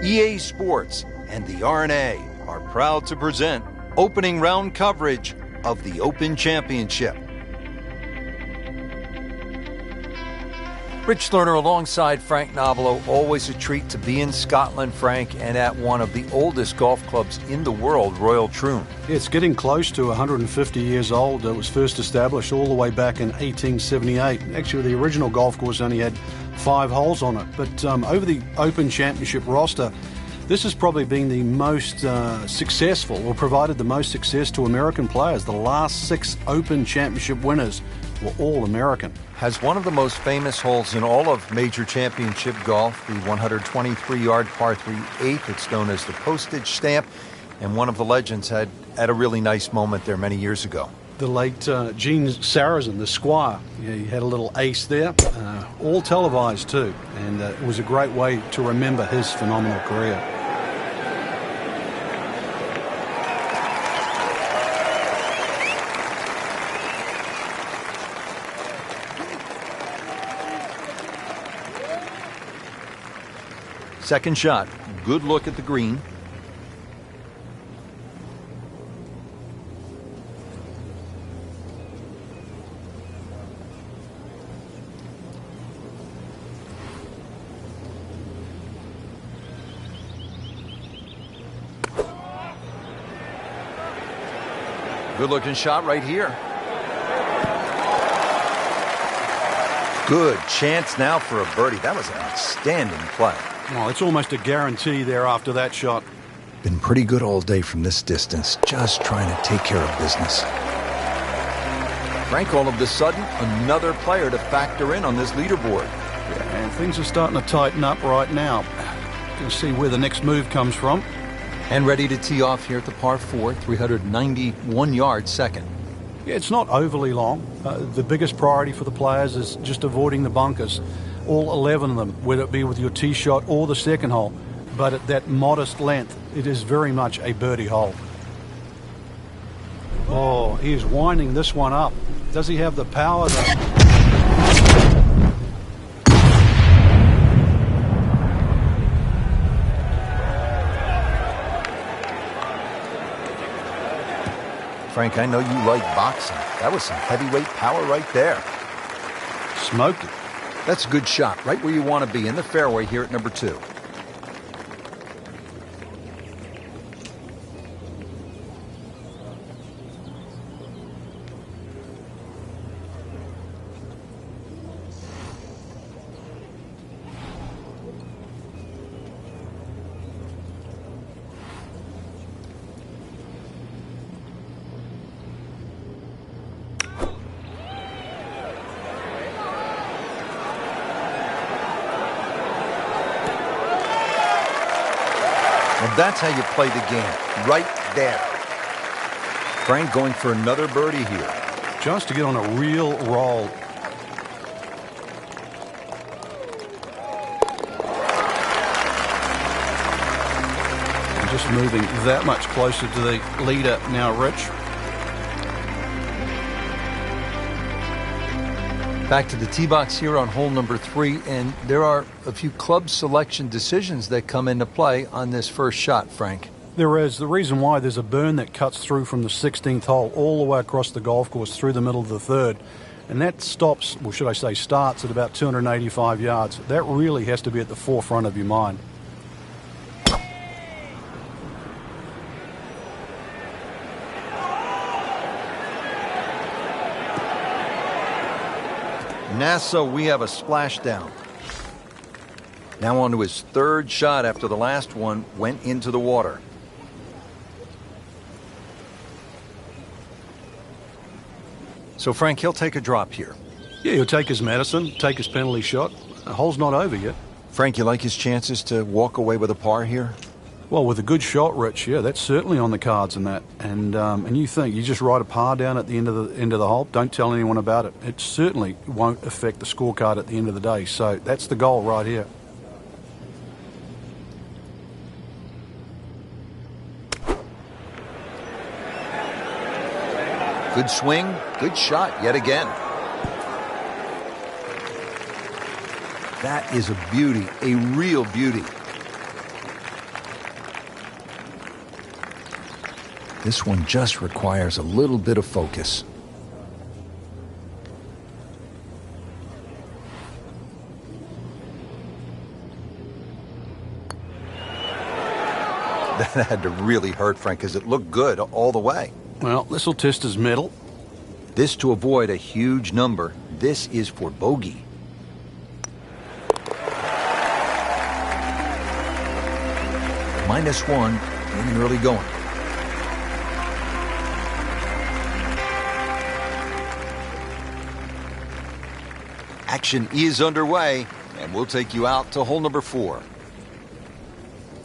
EA Sports and the RNA are proud to present opening round coverage of the Open Championship. Rich Lerner alongside Frank Novello. Always a treat to be in Scotland, Frank, and at one of the oldest golf clubs in the world, Royal Troon. It's getting close to 150 years old. It was first established all the way back in 1878. Actually, the original golf course only had 5 holes on it. But over the Open Championship roster, this has probably been the most successful, or provided the most success to American players. The last 6 Open Championship winners were all American. Has one of the most famous holes in all of major championship golf, the 123-yard par 3 8th. It's known as the postage stamp, and one of the legends had a really nice moment there many years ago. The late Gene Sarazen, the Squire, he had a little ace there, all televised too, and it was a great way to remember his phenomenal career. Second shot, good look at the green. Good looking shot right here. Good chance now for a birdie. That was an outstanding play. Well, it's almost a guarantee there after that shot. Been pretty good all day from this distance, just trying to take care of business. Frank, all of a sudden, another player to factor in on this leaderboard. Yeah, and things are starting to tighten up right now. You can see where the next move comes from. And ready to tee off here at the par 4, 391-yard second. Yeah, it's not overly long. The biggest priority for the players is just avoiding the bunkers. All 11 of them, whether it be with your tee shot or the second hole. But at that modest length, it is very much a birdie hole. Oh, he is winding this one up. Does he have the power though? Frank, I know you like boxing. That was some heavyweight power right there. Smoked it. That's a good shot, right where you want to be, in the fairway here at number 2. That's how you play the game, right there. Frank going for another birdie here. Just to get on a real roll. And just moving that much closer to the leader now, Rich. Back to the tee box here on hole number 3, and there are a few club selection decisions that come into play on this first shot, Frank. There is. The reason why, there's a burn that cuts through from the 16th hole all the way across the golf course through the middle of the 3rd. And that stops, or should I say starts, at about 285 yards. That really has to be at the forefront of your mind. NASA, we have a splashdown. Now on to his 3rd shot after the last one went into the water. So, Frank, he'll take a drop here. Yeah, he'll take his medicine, take his penalty shot. The hole's not over yet. Frank, you like his chances to walk away with a par here? Well, with a good shot, Rich, yeah, that's certainly on the cards in that. And you think you just write a par down at the end of the hole, don't tell anyone about it. It certainly won't affect the scorecard at the end of the day. So that's the goal right here. Good swing, good shot yet again. That is a beauty, a real beauty. This one just requires a little bit of focus. That had to really hurt, Frank, because it looked good all the way. Well, this will test his mettle. This to avoid a huge number. This is for bogey. -1 in early going. Action is underway, and we'll take you out to hole number 4.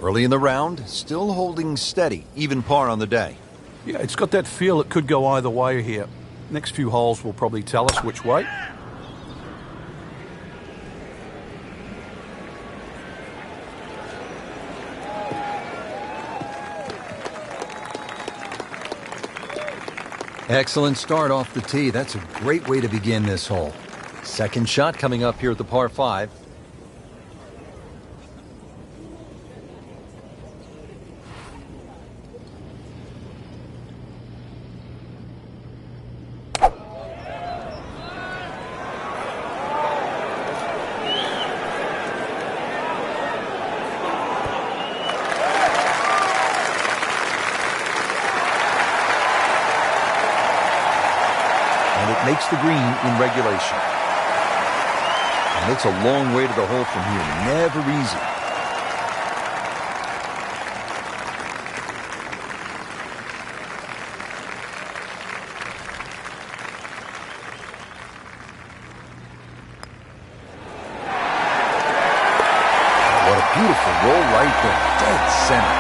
Early in the round, still holding steady, even par on the day. Yeah, it's got that feel it could go either way here. Next few holes will probably tell us which way. Excellent start off the tee. That's a great way to begin this hole. Second shot coming up here at the par 5. Makes the green in regulation. And it's a long way to the hole from here. Never easy. What a beautiful roll right there. Dead center.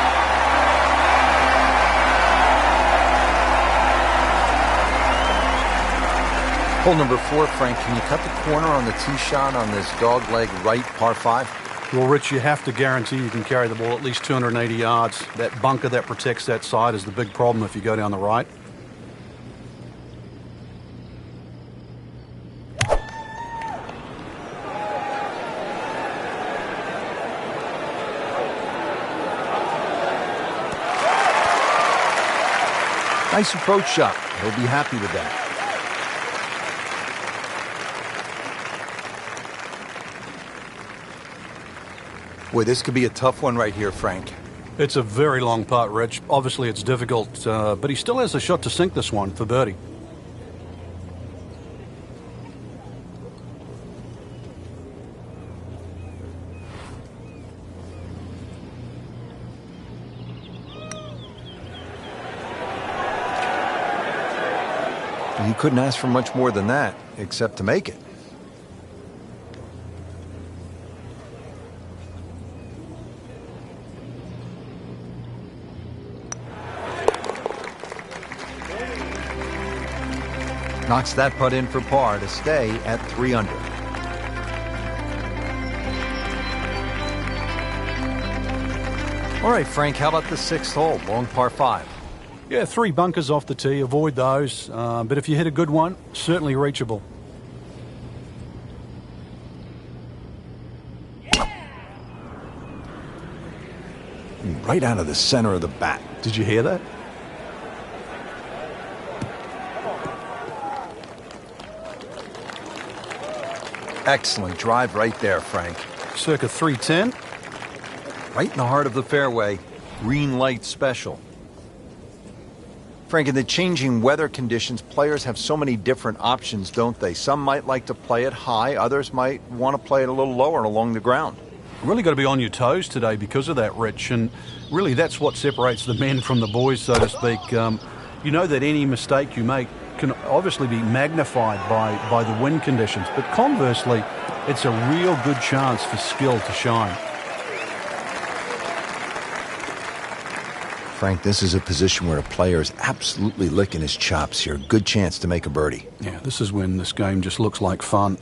Hole number 4, Frank, can you cut the corner on the tee shot on this dogleg right par 5? Well, Rich, you have to guarantee you can carry the ball at least 280 yards. That bunker that protects that side is the big problem if you go down the right. Nice approach shot. He'll be happy with that. Boy, this could be a tough one right here, Frank. It's a very long putt, Rich. Obviously, it's difficult, but he still has a shot to sink this one for birdie. You couldn't ask for much more than that, except to make it. Knocks that putt in for par to stay at 3 under. All right, Frank, how about the 6th hole, long par 5? Yeah, 3 bunkers off the tee. Avoid those. But if you hit a good one, certainly reachable. Right out of the center of the bat. Did you hear that? Excellent drive right there, Frank. Circa 310. Right in the heart of the fairway. Green light special. Frank, in the changing weather conditions, players have so many different options, don't they? Some might like to play it high. Others might want to play it a little lower along the ground. You've really got to be on your toes today because of that, Rich. And really, that's what separates the men from the boys, so to speak. You know that any mistake you make can obviously be magnified by the wind conditions. But conversely, it's a real good chance for skill to shine. Frank, this is a position where a player is absolutely licking his chops here. Good chance to make a birdie. Yeah, this is when this game just looks like fun.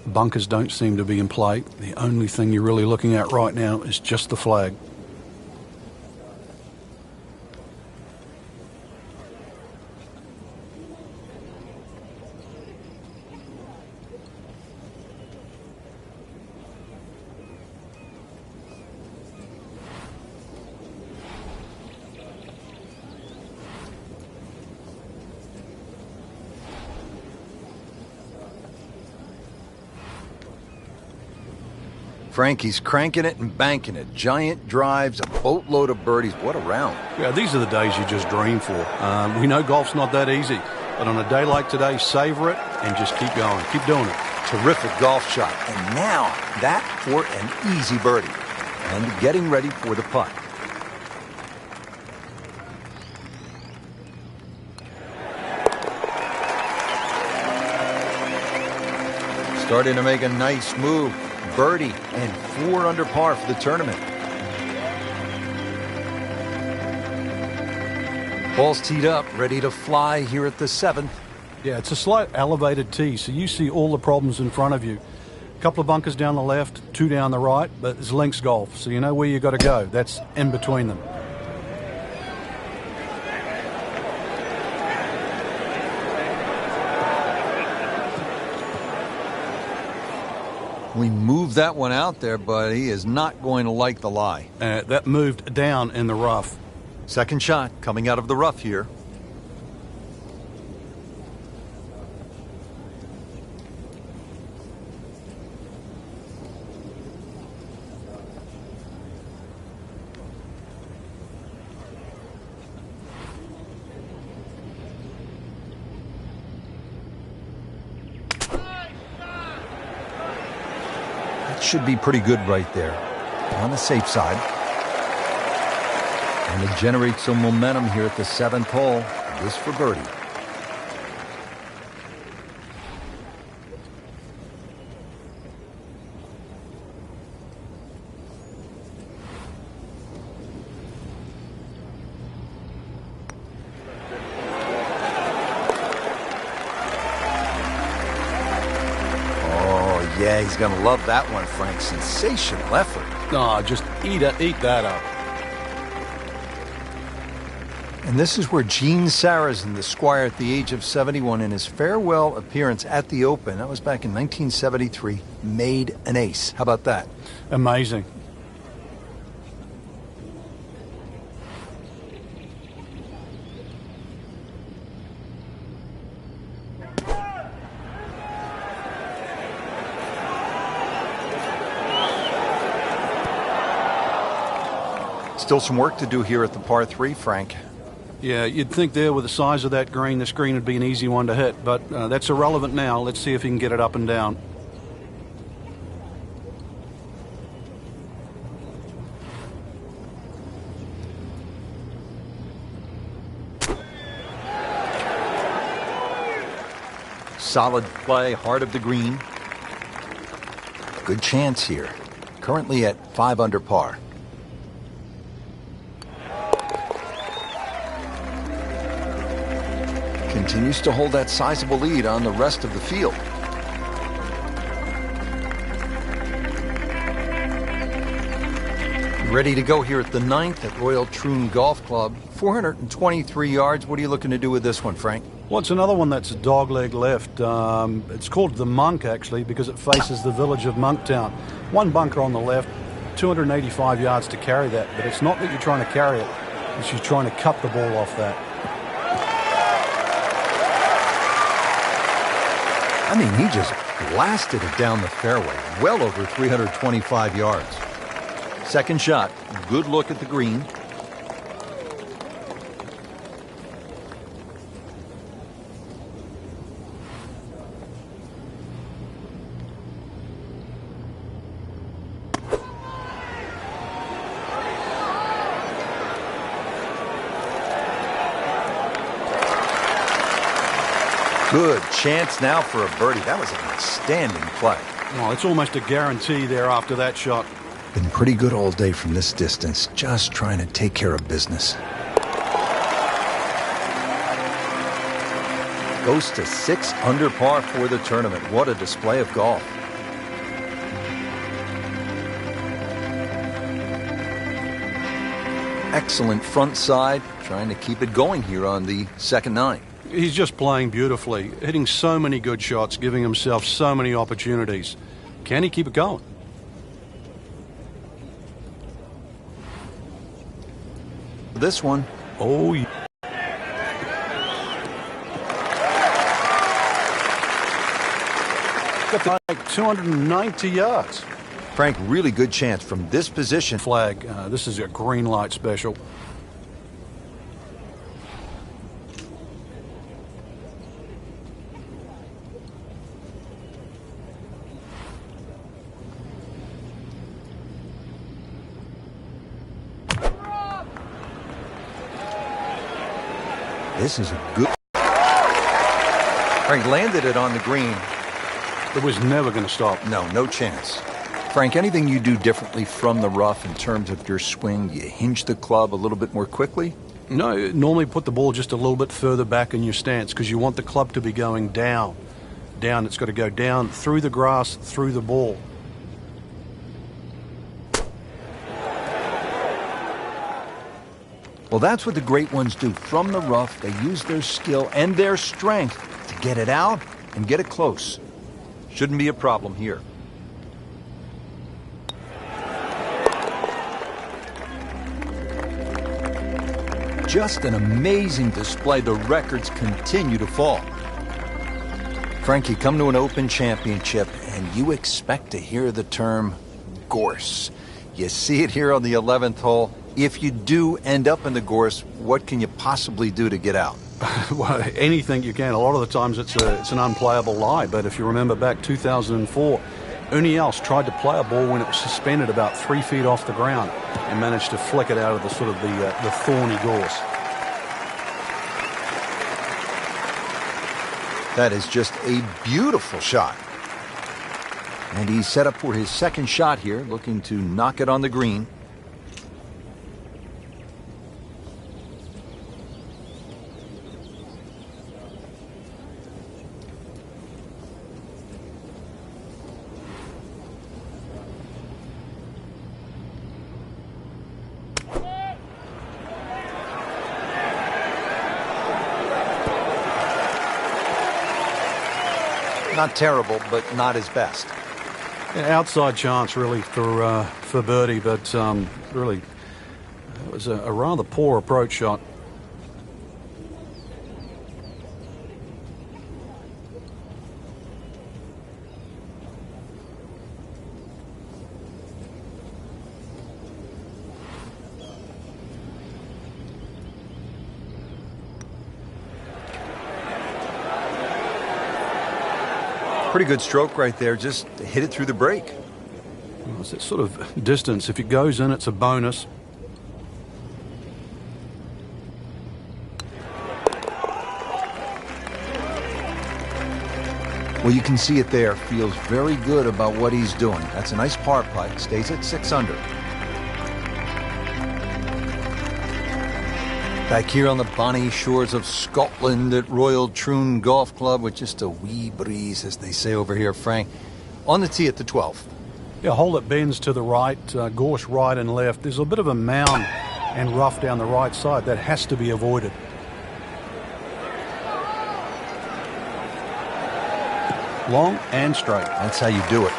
Bunkers don't seem to be in play. The only thing you're really looking at right now is just the flag. Frankie's cranking it and banking it. Giant drives, a boatload of birdies. What a round. Yeah, these are the days you just dream for. We know golf's not that easy, but on a day like today, savor it and just keep going. Keep doing it. Terrific golf shot. And now that for an easy birdie. And getting ready for the putt. Starting to make a nice move. Birdie and 4 under par for the tournament. Ball's teed up, ready to fly here at the 7th. Yeah, it's a slight elevated tee, so you see all the problems in front of you. A couple of bunkers down the left, 2 down the right, but it's links golf, so you know where you got to go. That's in between them. We moved that one out there, but he is not going to like the lie. That moved down in the rough. Second shot coming out of the rough here. Should be pretty good right there. On the safe side. And it generates some momentum here at the 7th hole. This for birdie. Yeah, he's going to love that one, Frank. Sensational effort. Oh, just eat that up. And this is where Gene Sarazen, the squire at the age of 71, in his farewell appearance at the Open, that was back in 1973, made an ace. How about that? Amazing. Still some work to do here at the par 3, Frank. Yeah, you'd think there with the size of that green, this green would be an easy one to hit, but that's irrelevant now. Let's see if he can get it up and down. Solid play, heart of the green. Good chance here. Currently at 5 under par. Continues to hold that sizable lead on the rest of the field. Ready to go here at the 9th at Royal Troon Golf Club. 423 yards. What are you looking to do with this one, Frank? Well, it's another one that's a dogleg left. It's called the Monk, actually, because it faces the village of Monktown. 1 bunker on the left, 285 yards to carry that. But it's not that you're trying to carry it. It's you're trying to cut the ball off that. I mean, he just blasted it down the fairway, well over 325 yards. Second shot, good look at the green. Good chance now for a birdie. That was an outstanding play. Well, it's almost a guarantee there after that shot. Been pretty good all day from this distance, just trying to take care of business. Goes to 6 under par for the tournament. What a display of golf. Excellent front side, trying to keep it going here on the second 9. He's just playing beautifully, hitting so many good shots, giving himself so many opportunities. Can he keep it going? This one. Oh, yeah. Got like 290 yards. Frank, really good chance from this position. Flag. This is a green light special. This is a good... Frank landed it on the green. It was never going to stop. No chance. Frank, anything you do differently from the rough in terms of your swing? You hinge the club a little bit more quickly? No, normally put the ball just a little bit further back in your stance because you want the club to be going down. Down, it's got to go down through the grass, through the ball. Well, that's what the great ones do. From the rough, they use their skill and their strength to get it out and get it close. Shouldn't be a problem here. Just an amazing display. The records continue to fall. Frank, you come to an Open Championship and you expect to hear the term gorse. You see it here on the 11th hole. If you do end up in the gorse, what can you possibly do to get out? Well, anything you can. A lot of the times it's an unplayable lie, but if you remember back 2004, Ernie Els tried to play a ball when it was suspended about 3 feet off the ground and managed to flick it out of the sort of the thorny gorse. That is just a beautiful shot. And he's set up for his second shot here, looking to knock it on the green. Not terrible, but not his best. Outside chance, really, for birdie, but really, it was a rather poor approach shot. Pretty good stroke right there, just hit it through the break. Well, it's that sort of distance. If it goes in, it's a bonus. Well, you can see it there. Feels very good about what he's doing. That's a nice par putt. Stays at 6 under. Back here on the bonny shores of Scotland at Royal Troon Golf Club with just a wee breeze, as they say over here, Frank. On the tee at the 12th. Yeah, hole that bends to the right, gorse right and left. There's a bit of a mound and rough down the right side. That has to be avoided. Long and straight. That's how you do it.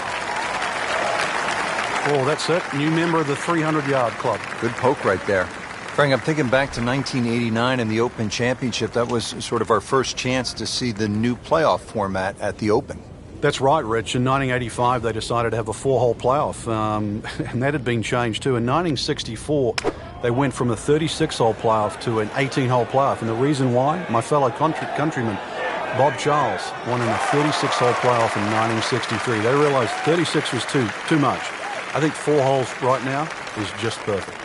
Oh, that's it. New member of the 300-yard club. Good poke right there. Frank, I'm thinking back to 1989 in the Open Championship. That was sort of our first chance to see the new playoff format at the Open. That's right, Rich. In 1985, they decided to have a 4-hole playoff, and that had been changed too. In 1964, they went from a 36-hole playoff to an 18-hole playoff. And the reason why? My fellow countryman, Bob Charles, won in a 36-hole playoff in 1963. They realized 36 was too much. I think 4 holes right now is just perfect.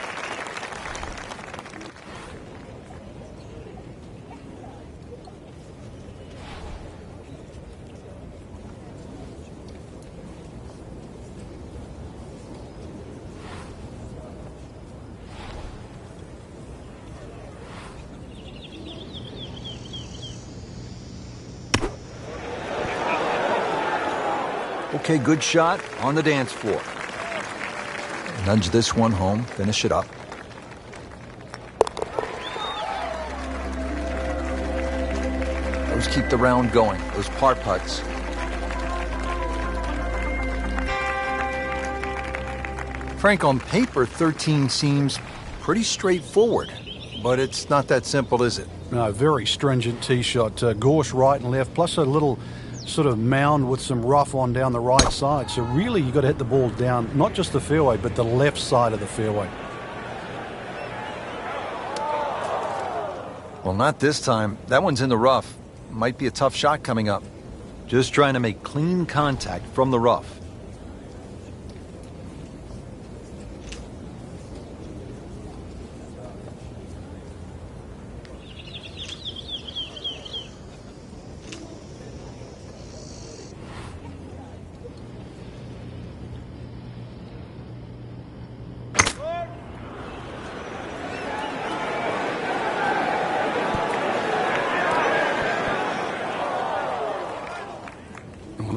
Okay, good shot on the dance floor. Nudge this one home, finish it up. Those keep the round going, those par putts. Frank, on paper, 13 seems pretty straightforward, but it's not that simple, is it? No, very stringent tee shot. Gorse right and left, plus a little sort of mound with some rough on down the right side. So really you got to hit the ball down, not just the fairway, but the left side of the fairway. Well, not this time. That one's in the rough. Might be a tough shot coming up. Just trying to make clean contact from the rough.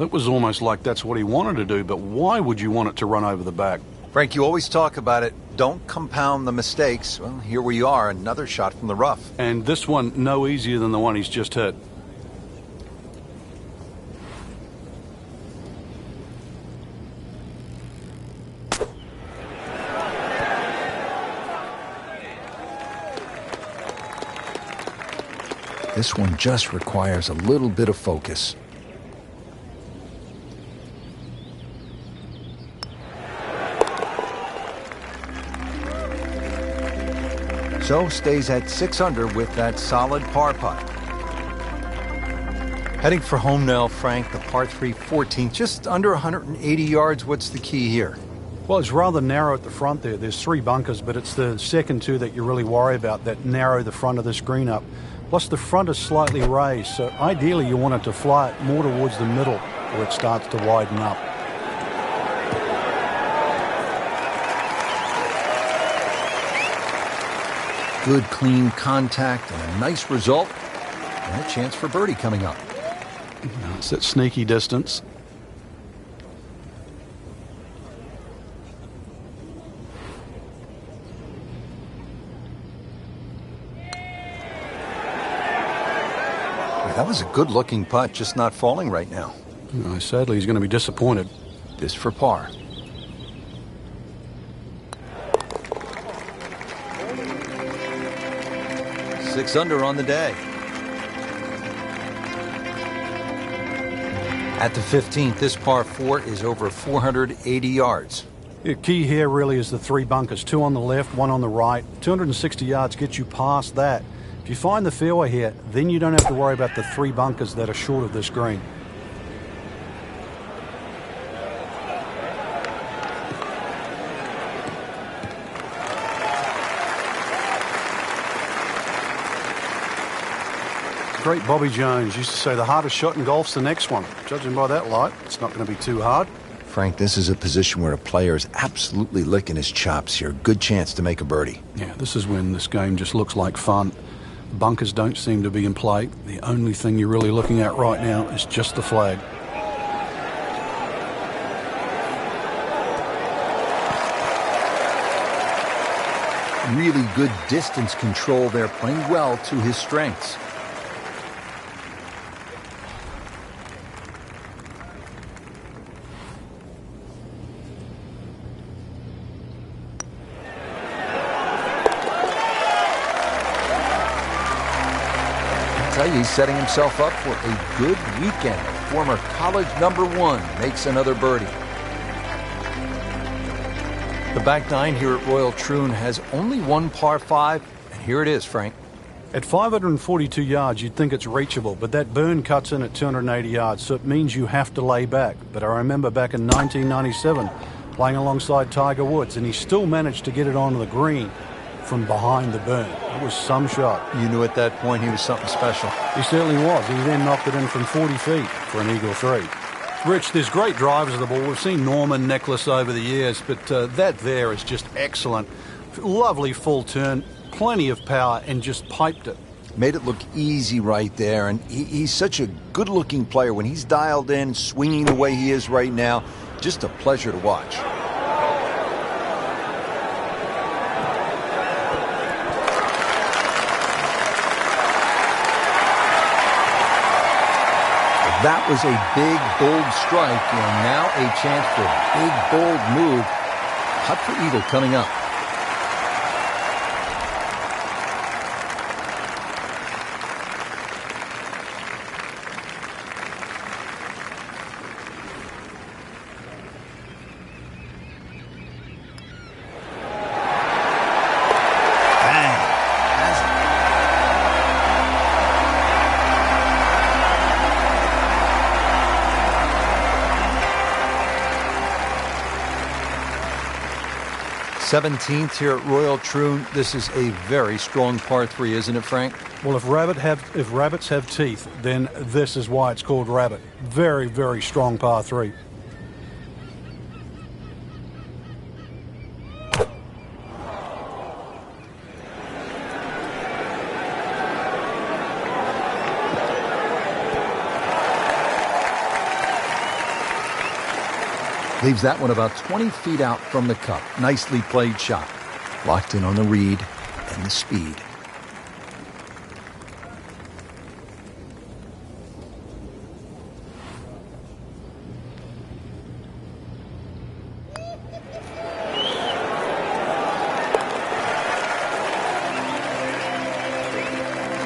It was almost like that's what he wanted to do, but why would you want it to run over the back? Frank, you always talk about it. Don't compound the mistakes. Well, here we are, another shot from the rough. And this one no easier than the one he's just hit. This one just requires a little bit of focus. So stays at 6 under with that solid par putt. Heading for home now, Frank, the par 3 14th, just under 180 yards. What's the key here? Well, it's rather narrow at the front there. There's 3 bunkers, but it's the second 2 that you really worry about that narrow the front of this green up. Plus the front is slightly raised, so ideally you want it to fly it more towards the middle where it starts to widen up. Good clean contact and a nice result, and a chance for birdie coming up. It's that sneaky distance. That was a good-looking putt, just not falling right now. Sadly, he's going to be disappointed. This for par. Six under on the day. At the 15th, this par 4 is over 480 yards. The key here really is the 3 bunkers, 2 on the left, 1 on the right. 260 yards gets you past that. If you find the fairway here, then you don't have to worry about the 3 bunkers that are short of this green. Great Bobby Jones used to say the hardest shot in golf's the next one. Judging by that light, it's not going to be too hard. Frank, this is a position where a player is absolutely licking his chops here. Good chance to make a birdie. Yeah, this is when this game just looks like fun. Bunkers don't seem to be in play. The only thing you're really looking at right now is just the flag. Really good distance control there, playing well to his strengths. He's setting himself up for a good weekend. Former college #1 makes another birdie. The back 9 here at Royal Troon has only 1 par 5, and here it is, Frank. At 542 yards, you'd think it's reachable, but that burn cuts in at 280 yards, so it means you have to lay back. But I remember back in 1997, playing alongside Tiger Woods, and he still managed to get it onto the green from behind the burn. It was some shot. You knew at that point he was something special. He certainly was. He then knocked it in from 40 feet for an eagle 3. Rich, there's great drivers of the ball. We've seen Norman, Nicholas over the years, but that there is just excellent. Lovely full turn, plenty of power, and just piped it. Made it look easy right there, and he's such a good-looking player. When he's dialed in, swinging the way he is right now, just a pleasure to watch. That was a big, bold strike, and now a chance for a big, bold move. Putt for eagle coming up. 17th here at Royal Troon. This is a very strong par 3, isn't it, Frank? Well, if rabbits have teeth, then this is why it's called rabbit. Very, very strong par 3. Leaves that one about 20 feet out from the cup. Nicely played shot. Locked in on the read and the speed.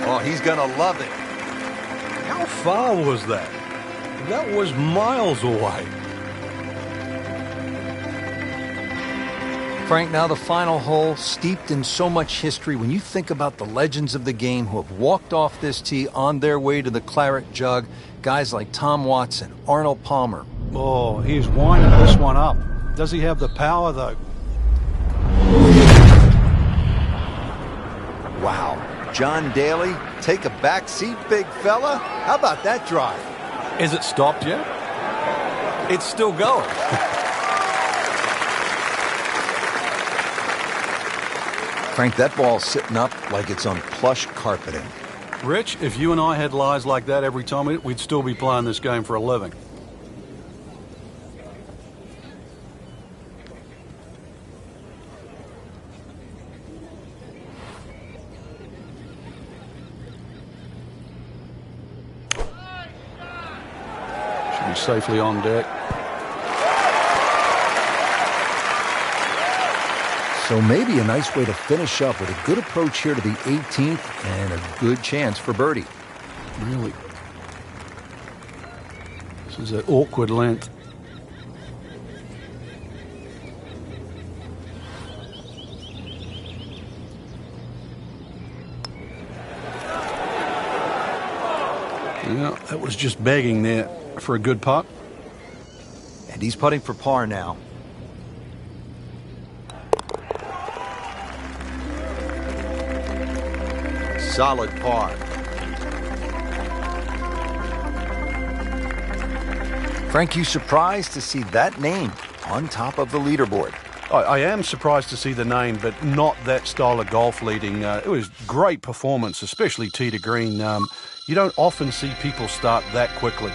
Oh, he's going to love it. How far was that? That was miles away. Frank, now the final hole, steeped in so much history. When you think about the legends of the game who have walked off this tee on their way to the claret jug, guys like Tom Watson, Arnold Palmer. Oh, he's winding this one up. Does he have the power, though? Wow. John Daly, take a back seat, big fella. How about that drive? Is it stopped yet? It's still going. Frank, that ball's sitting up like it's on plush carpeting. Rich, if you and I had lies like that every time, we'd still be playing this game for a living. Should be safely on deck. So maybe a nice way to finish up with a good approach here to the 18th and a good chance for birdie. Really? This is an awkward length. Yeah, that was just begging there for a good putt. And he's putting for par now. Solid par. Frank, you surprised to see that name on top of the leaderboard? I am surprised to see the name, but not that style of golf leading. It was great performance, especially tee to green. You don't often see people start that quickly.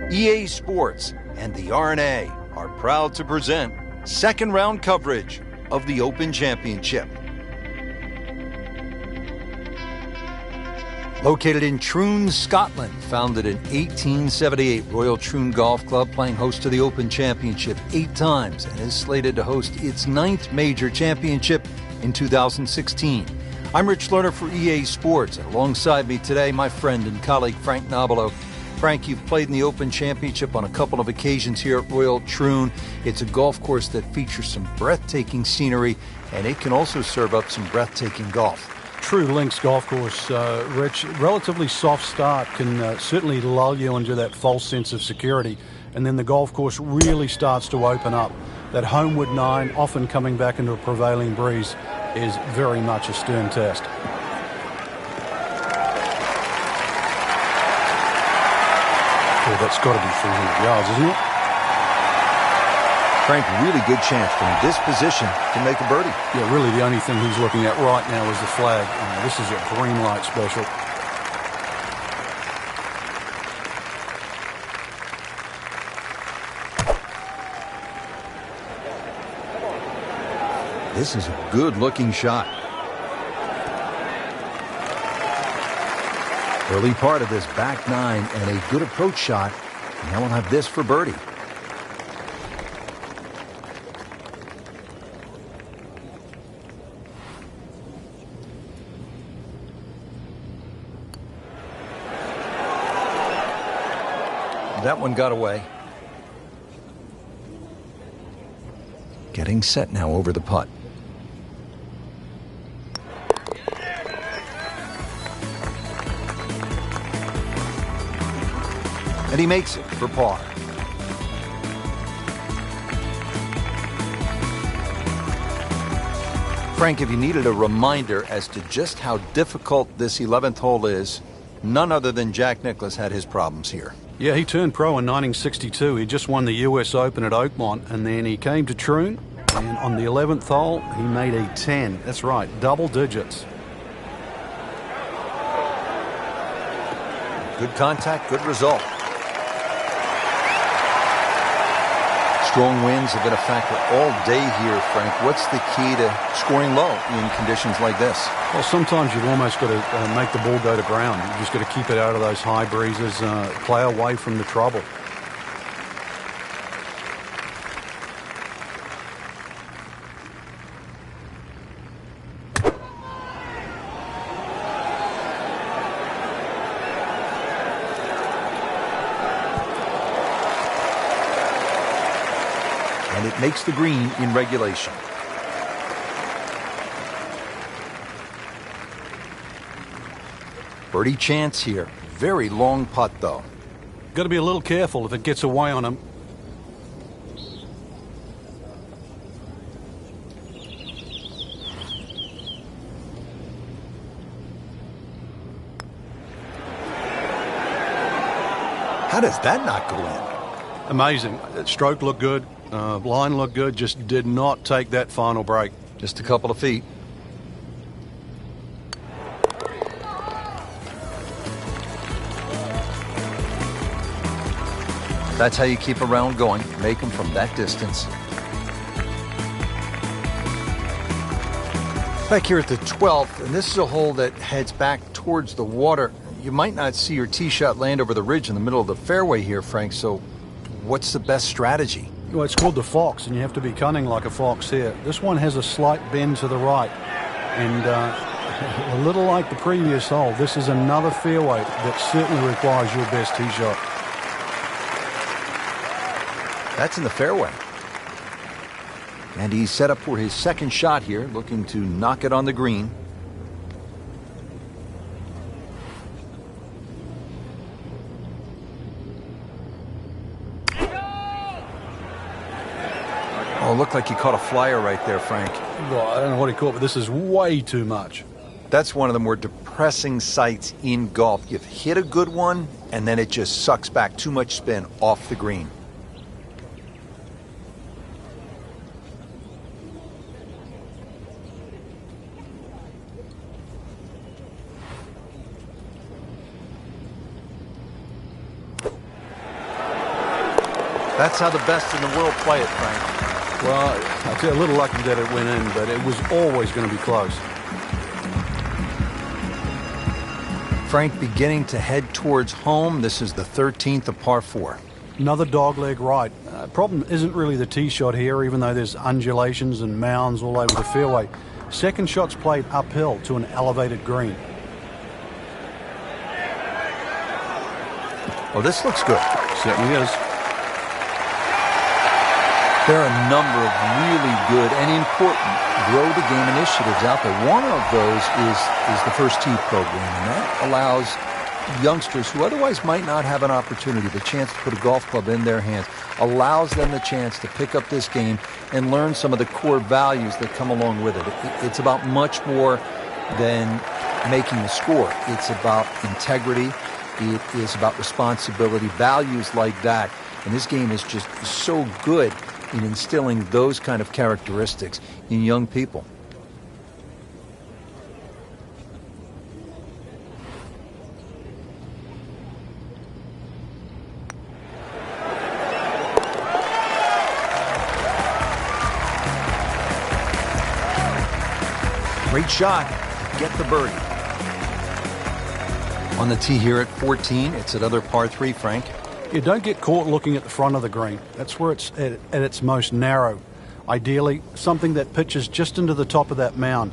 EA Sports and the R&A are proud to present second round coverage of the Open Championship. Located in Troon, Scotland, founded in 1878, Royal Troon Golf Club playing host to the Open Championship 8 times and is slated to host its 9th major championship in 2016. I'm Rich Lerner for EA Sports, and alongside me today, my friend and colleague Frank Nobilo. Frank, you've played in the Open Championship on a couple of occasions here at Royal Troon. It's a golf course that features some breathtaking scenery, and it can also serve up some breathtaking golf. True links golf course, Rich. Relatively soft start can certainly lull you into that false sense of security, and then the golf course really starts to open up. That homeward 9, often coming back into a prevailing breeze, is very much a stern test. Oh, that's got to be 300 yards, isn't it? Frank, really good chance from this position to make a birdie. Yeah, really the only thing he's looking at right now is the flag. This is a green light special. This is a good-looking shot. Early part of this back nine and a good approach shot. And now we'll have this for birdie. That one got away. Getting set now over the putt. And he makes it for par. Frank, if you needed a reminder as to just how difficult this 11th hole is, none other than Jack Nicklaus had his problems here. Yeah, he turned pro in 1962. He just won the US Open at Oakmont, and then he came to Troon, and on the 11th hole, he made a 10. That's right, double digits. Good contact, good result. Strong winds have been a factor all day here, Frank. What's the key to scoring low in conditions like this? Well, sometimes you've almost got to make the ball go to ground. You've just got to keep it out of those high breezes, play away from the trouble. And it makes the green in regulation. Birdie chance here. Very long putt, though. Got to be a little careful if it gets away on him. How does that not go in? Amazing. Stroke looked good. Line looked good. Just did not take that final break. Just a couple of feet. That's how you keep a round going. Make them from that distance. Back here at the 12th, and this is a hole that heads back towards the water. You might not see your tee shot land over the ridge in the middle of the fairway here, Frank, so what's the best strategy? Well, it's called the fox, and you have to be cunning like a fox here. This one has a slight bend to the right, and a little like the previous hole, this is another fairway that certainly requires your best tee shot. That's in the fairway. And he's set up for his second shot here, looking to knock it on the green. Oh, looked like he caught a flyer right there, Frank. Well, I don't know what he caught, but this is way too much. That's one of the more depressing sights in golf. You've hit a good one, and then it just sucks back too much spin off the green. That's how the best in the world play it, Frank. Well, I'll tell you, a little lucky that it went in, but it was always going to be close. Frank beginning to head towards home. This is the 13th of par 4. Another dogleg right. Problem isn't really the tee shot here, even though there's undulations and mounds all over the fairway. Second shot's played uphill to an elevated green. Well, this looks good. Certainly is. There are a number of really good and important grow the game initiatives out there. One of those is the First Tee program, and that allows youngsters who otherwise might not have an opportunity, the chance to put a golf club in their hands, allows them the chance to pick up this game and learn some of the core values that come along with it. It's about much more than making a score. It's about integrity. It is about responsibility, values like that. And this game is just so good in instilling those kind of characteristics in young people. Great shot. Get the birdie. On the tee here at 14, it's another par 3, Frank. You don't get caught looking at the front of the green. That's where it's at its most narrow. Ideally, something that pitches just into the top of that mound.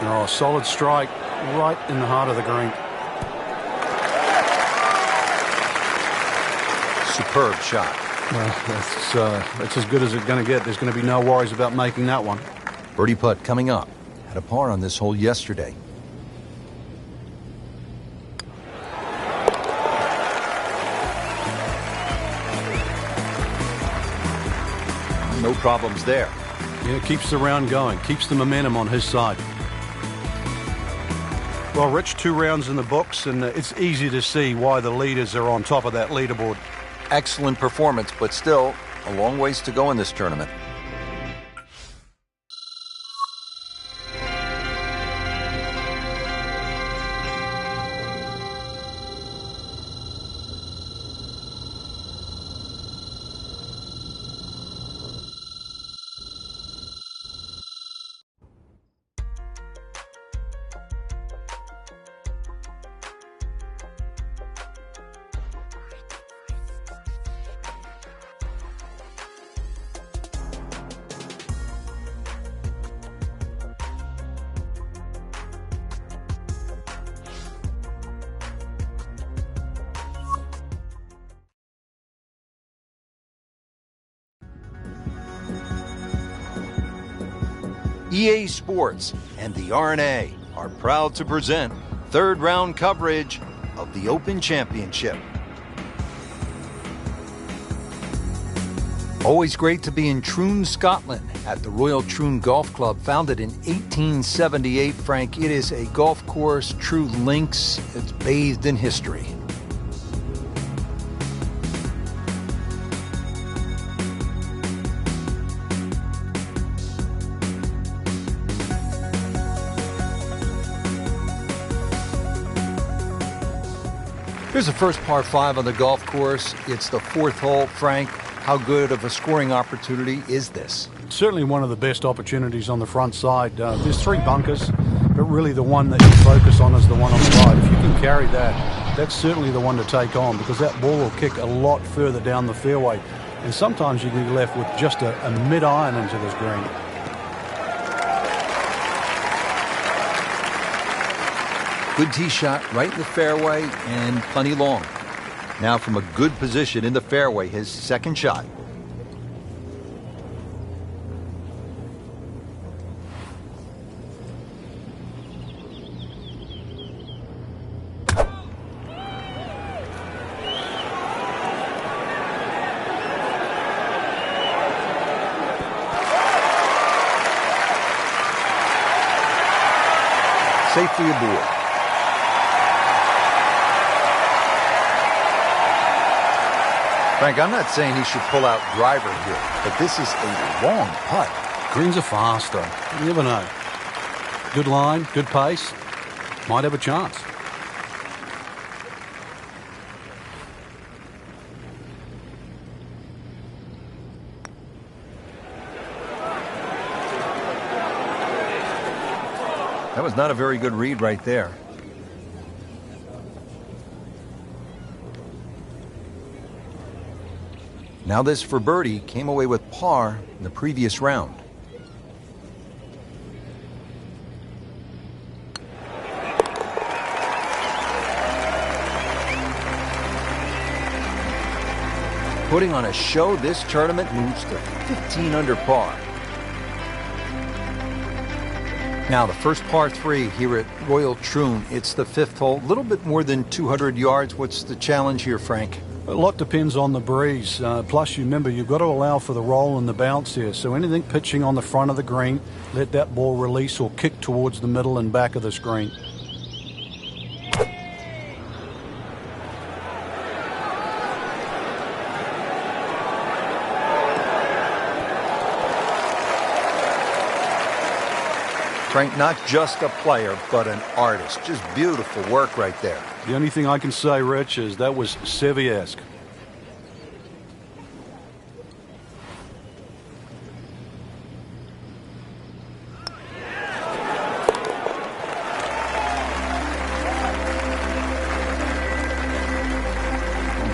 Oh, solid strike right in the heart of the green. Superb shot. Well, that's as good as it's going to get. There's going to be no worries about making that one. Birdie putt coming up. Had a par on this hole yesterday. No problems there. Yeah, keeps the round going, keeps the momentum on his side. Well, Rich, 2 rounds in the books, and it's easy to see why the leaders are on top of that leaderboard. Excellent performance, but still a long ways to go in this tournament. EA Sports and the RNA are proud to present third round coverage of the Open Championship. Always great to be in Troon, Scotland at the Royal Troon Golf Club, founded in 1878. Frank, it is a golf course, true links. It's bathed in history. Here's the first par 5 on the golf course. It's the 4th hole. Frank, how good of a scoring opportunity is this? Certainly one of the best opportunities on the front side. There's 3 bunkers, but really the one that you focus on is the one on the right. If you can carry that, that's certainly the one to take on, because that ball will kick a lot further down the fairway. And sometimes you can be left with just a mid-iron into this green. Good tee shot right in the fairway and plenty long. Now from a good position in the fairway, his second shot. Safely aboard. Frank, I'm not saying he should pull out driver here, but this is a long putt. Greens are fast, though. You never know. Good line, good pace. Might have a chance. That was not a very good read right there. Now this for birdie, came away with par in the previous round. Putting on a show, this tournament moves to 15 under par. Now the first par 3 here at Royal Troon. It's the 5th hole, a little bit more than 200 yards. What's the challenge here, Frank? A lot depends on the breeze. Plus, you remember, you've got to allow for the roll and the bounce here. So anything pitching on the front of the green, let that ball release or kick towards the middle and back of the screen. Frank, not just a player, but an artist. Just beautiful work right there. The only thing I can say, Rich, is that was Seve-esque.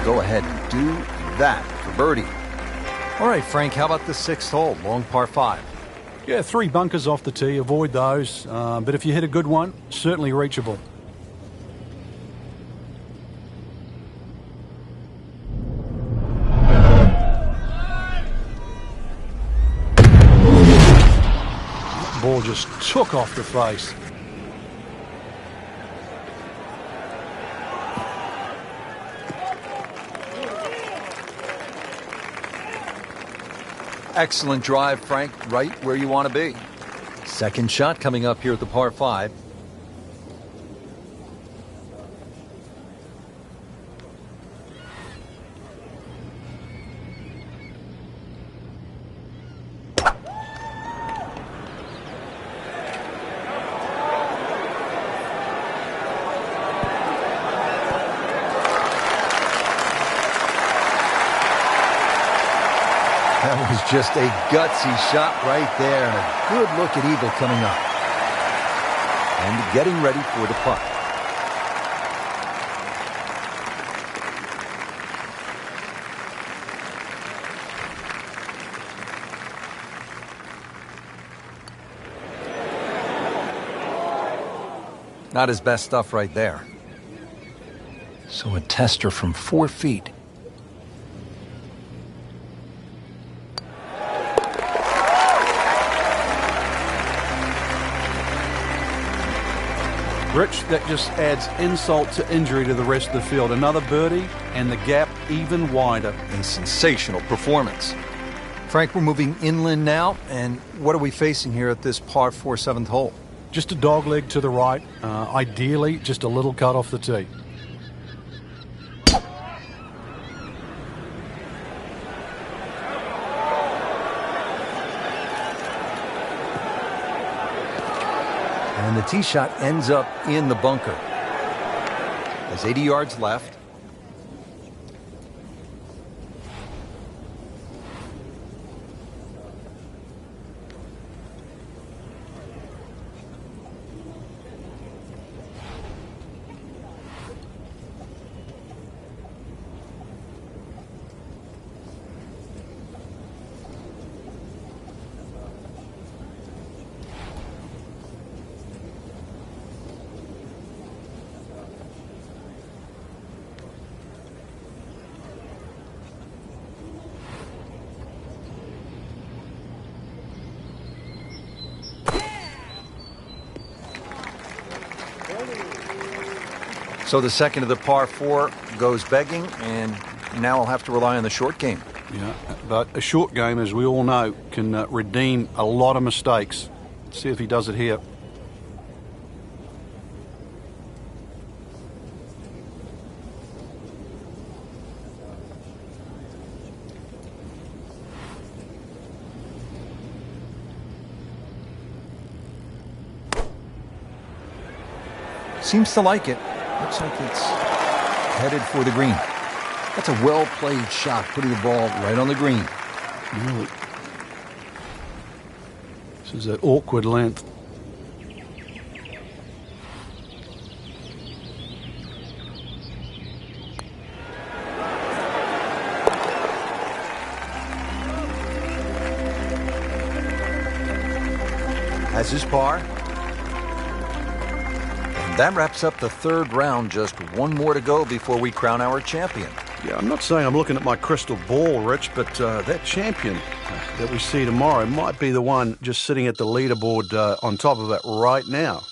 Go ahead and do that for birdie. All right, Frank, how about the 6th hole, long par 5? Yeah, 3 bunkers off the tee. Avoid those. But if you hit a good one, certainly reachable. That ball just took off the face. Excellent drive, Frank, right where you want to be. Second shot coming up here at the par 5. That was just a gutsy shot right there, and a good look at eagle coming up. And getting ready for the putt. Not his best stuff right there. So a tester from 4 feet. Rich, that just adds insult to injury to the rest of the field. Another birdie, and the gap even wider. A sensational performance. Frank, we're moving inland now, and what are we facing here at this par 4 7th hole? Just a dog leg to the right. Ideally, just a little cut off the tee. And the tee shot ends up in the bunker. There's 80 yards left. So the second of the par 4 goes begging, and now I'll have to rely on the short game. Yeah, but a short game, as we all know, can redeem a lot of mistakes. Let's see if he does it here. Seems to like it. Looks like it's headed for the green. That's a well-played shot, putting the ball right on the green. Really? This is an awkward length. Has his par. That wraps up the 3rd round. Just one more to go before we crown our champion. Yeah, I'm not saying I'm looking at my crystal ball, Rich, but that champion that we see tomorrow might be the one just sitting at the leaderboard on top of it right now.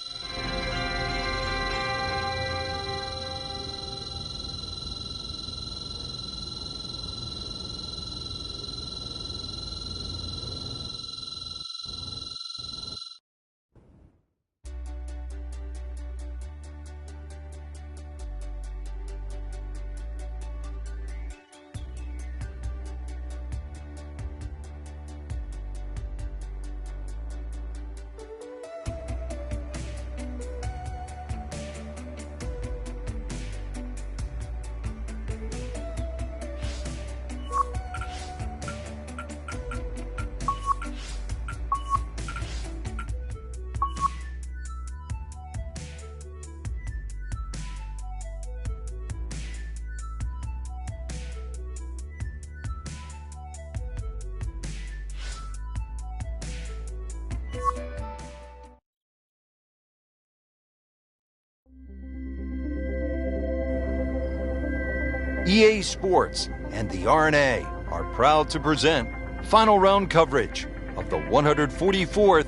EA Sports and the RNA are proud to present final round coverage of the 144th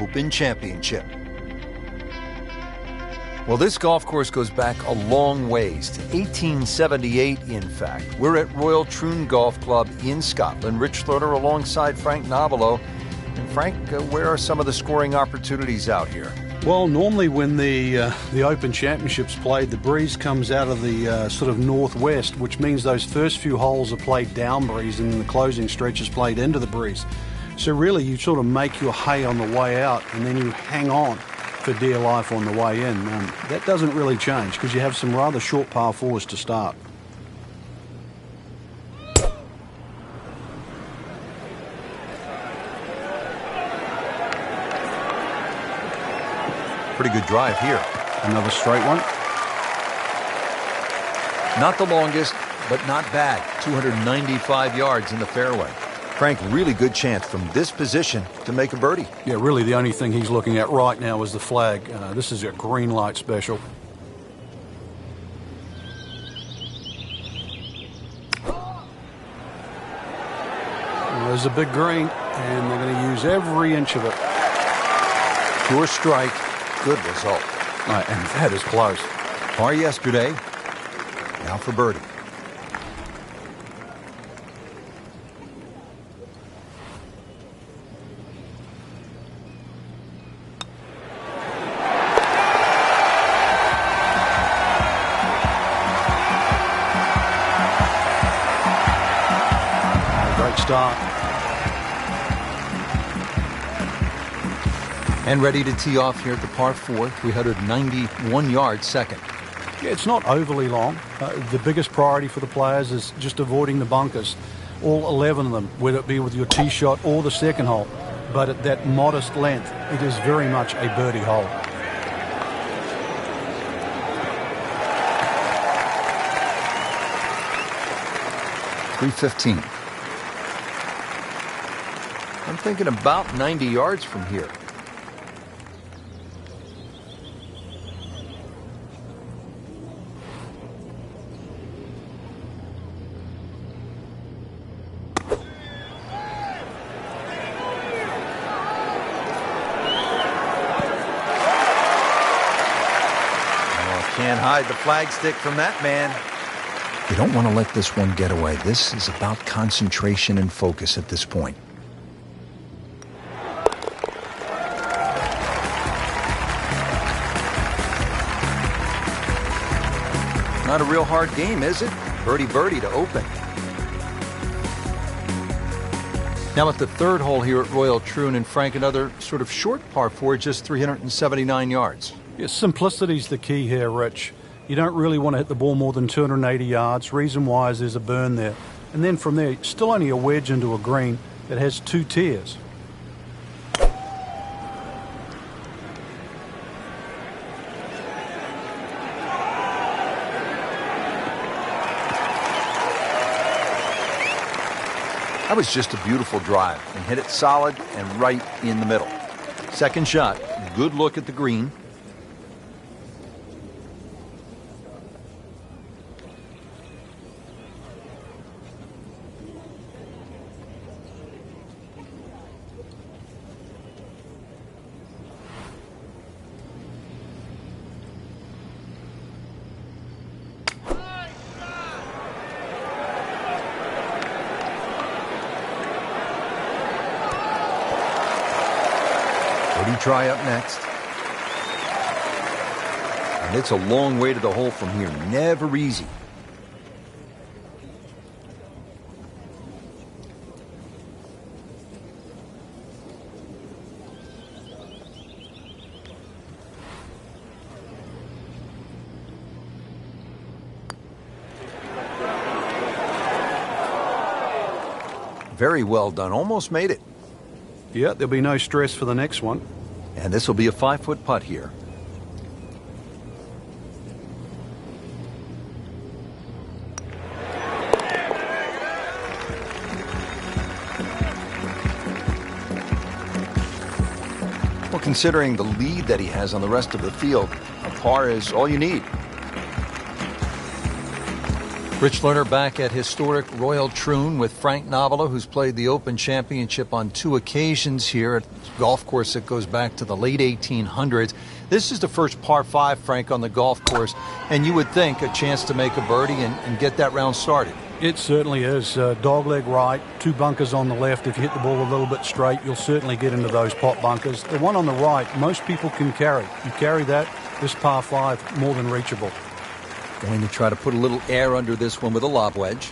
Open Championship. Well, this golf course goes back a long ways, to 1878, in fact. We're at Royal Troon Golf Club in Scotland. Rich Thorner alongside Frank Nobilo. And Frank, where are some of the scoring opportunities out here? Well, normally when the Open Championships played, the breeze comes out of the sort of northwest, which means those first few holes are played down breeze and the closing stretch is played into the breeze. So really you sort of make your hay on the way out and then you hang on for dear life on the way in. That doesn't really change because you have some rather short par fours to start. Pretty good drive here. Another straight one. Not the longest, but not bad. 295 yards in the fairway. Frank, really good chance from this position to make a birdie. Yeah, really the only thing he's looking at right now is the flag. This is a green light special. There's a big green, and they're going to use every inch of it. Pure strike. Good result. And that is close. Par yesterday. Now for birdie. Great start. And ready to tee off here at the par 4, 391 yards second. Yeah, it's not overly long. The biggest priority for the players is just avoiding the bunkers. All 11 of them, whether it be with your tee shot or the second hole. But at that modest length, it is very much a birdie hole. .315. I'm thinking about 90 yards from here. Can't hide the flagstick from that man. You don't want to let this one get away. This is about concentration and focus at this point. Not a real hard game, is it? Birdie to open. Now at the third hole here at Royal Troon, and Frank, another sort of short par 4, just 379 yards. Yeah, simplicity's the key here, Rich. You don't really want to hit the ball more than 280 yards. Reason why is there's a burn there. And then from there, still only a wedge into a green that has 2 tiers. That was just a beautiful drive and hit it solid and right in the middle. Second shot, good look at the green. Try up next. And it's a long way to the hole from here. Never easy. Very well done. Almost made it. Yeah, there'll be no stress for the next one. And this will be a 5-foot putt here. Well, considering the lead that he has on the rest of the field, a par is all you need. Rich Lerner back at historic Royal Troon with Frank Novola, who's played the Open Championship on 2 occasions here at a golf course that goes back to the late 1800s. This is the first par 5, Frank, on the golf course, and you would think a chance to make a birdie and get that round started. It certainly is. Dogleg right, 2 bunkers on the left. If you hit the ball a little bit straight, you'll certainly get into those pot bunkers. The one on the right, most people can carry. You carry that, this par 5, more than reachable. Going to try to put a little air under this one with a lob wedge.